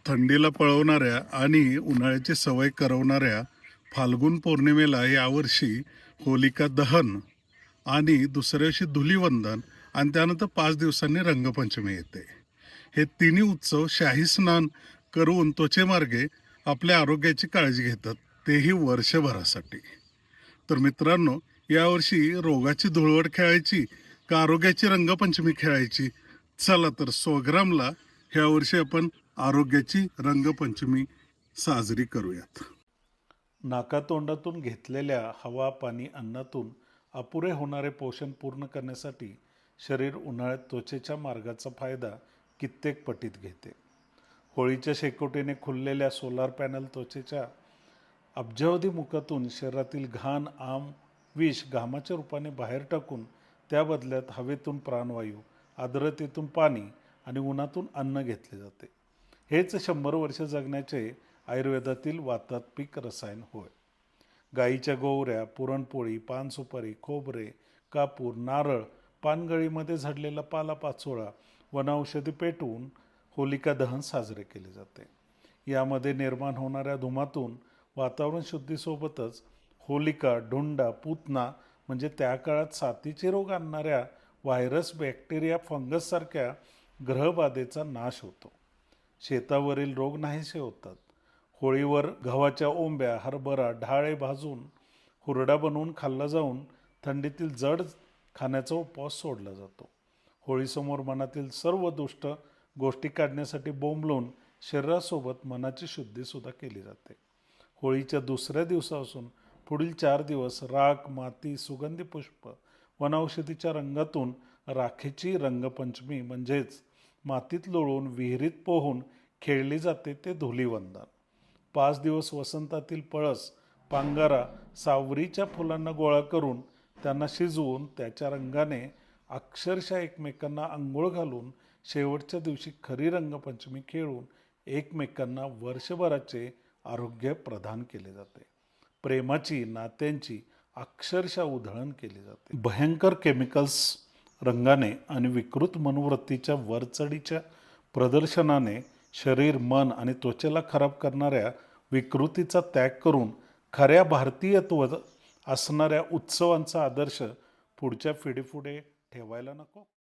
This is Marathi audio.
थंडीला पळवणाऱ्या आणि उन्हाळ्याची सवय करवणाऱ्या फाल्गुन पौर्णिमेला यावर्षी होलिका दहन आणि दुसऱ्या दिवशी धुलीवंदन आणि त्यानंतर 5 दिवसांनी रंगपंचमी येते. हे तिन्ही उत्सव शाही स्नान करून त्वचेमार्गे आपल्या आरोग्याची काळजी घेतात, तेही वर्षभरासाठी. तर मित्रांनो, यावर्षी रोगाची धुळवड खेळायची का आरोग्याची रंगपंचमी खेळायची? चला तर 100 ग्रामला ह्यावर्षी आपण आरोग्याची रंगपंचमी साजरी करूयात. नाकातोंडातून घेतलेल्या हवा, पाणी, अन्नातून अपुरे होणारे पोषण पूर्ण करण्यासाठी शरीर उन्हाळ्यात त्वचेच्या मार्गाचा फायदा कित्येक पटीत घेते. होळीच्या शेकोटीने खुललेल्या सोलार पॅनल त्वचेच्या अब्जावधी मुखातून शरीरातील घाण, विष घामाच्या रूपाने बाहेर टाकून त्या बदल्यात हवेतून प्राणवायू, आर्द्रतेतून पाणी आणि उन्हातून अन्न घेतले जाते. हेच 100 वर्ष जगण्याचे आयुर्वेदातील वातात्मिक रसायन होय. गाईच्या गोवऱ्या, पुरणपोळी, पानसुपारी, खोबरे, कापूर, नारळ, पानगळीमध्ये झडलेला पालापाचोळा, वनौषधी पेटवून होलिका दहन साजरे केले जाते. यामध्ये निर्माण होणाऱ्या धुमातून वातावरण शुद्धीसोबतच होलिका, ढुंडा, पूतना म्हणजे त्या काळात साथीचे रोग आणणाऱ्या व्हायरस, बॅक्टेरिया, फंगससारख्या ग्रहबाधेचा नाश होतो. शेतावरील रोग नाहीसे होतात. होळीवर गव्हाच्या ओंब्या, हरभरा, ढाळे भाजून हुरडा बनवून खाल्ला जाऊन थंडीतील जड खाण्याचा उपवास सोडला जातो. होळीसमोर मनातील सर्व दुष्ट गोष्टी काढण्यासाठी बोंबलून शरीरासोबत मनाची शुद्धीसुद्धा केली जाते. होळीच्या दुसऱ्या दिवसापासून पुढील 4 दिवस राख, माती, सुगंधी पुष्प, वनौषधीच्या रंगातून राखेची रंगपंचमी म्हणजेच मातीत लोळून विहिरीत पोहून खेळली जाते ते धुलीवंदन. 5 दिवस वसंतातील पळस, पांगारा, सावरीच्या फुलांना गोळा करून त्यांना शिजवून त्याच्या रंगाने अक्षरशः एकमेकांना आंघोळ घालून शेवटच्या दिवशी खरी रंगपंचमी खेळून एकमेकांना वर्षभराचे आरोग्य प्रदान केले जाते. प्रेमाची, नात्यांची अक्षरशः उधळण केली जाते. भयंकर केमिकल्स रंगाने आणि विकृत मनोवृत्तीच्या वरचढीच्या प्रदर्शनाने शरीर, मन आणि त्वचेला खराब करणाऱ्या विकृतीचा त्याग करून खऱ्या भारतीयत्व असणाऱ्या उत्सवांचा आदर्श पुढच्या पिढीपुढे ठेवायला नको.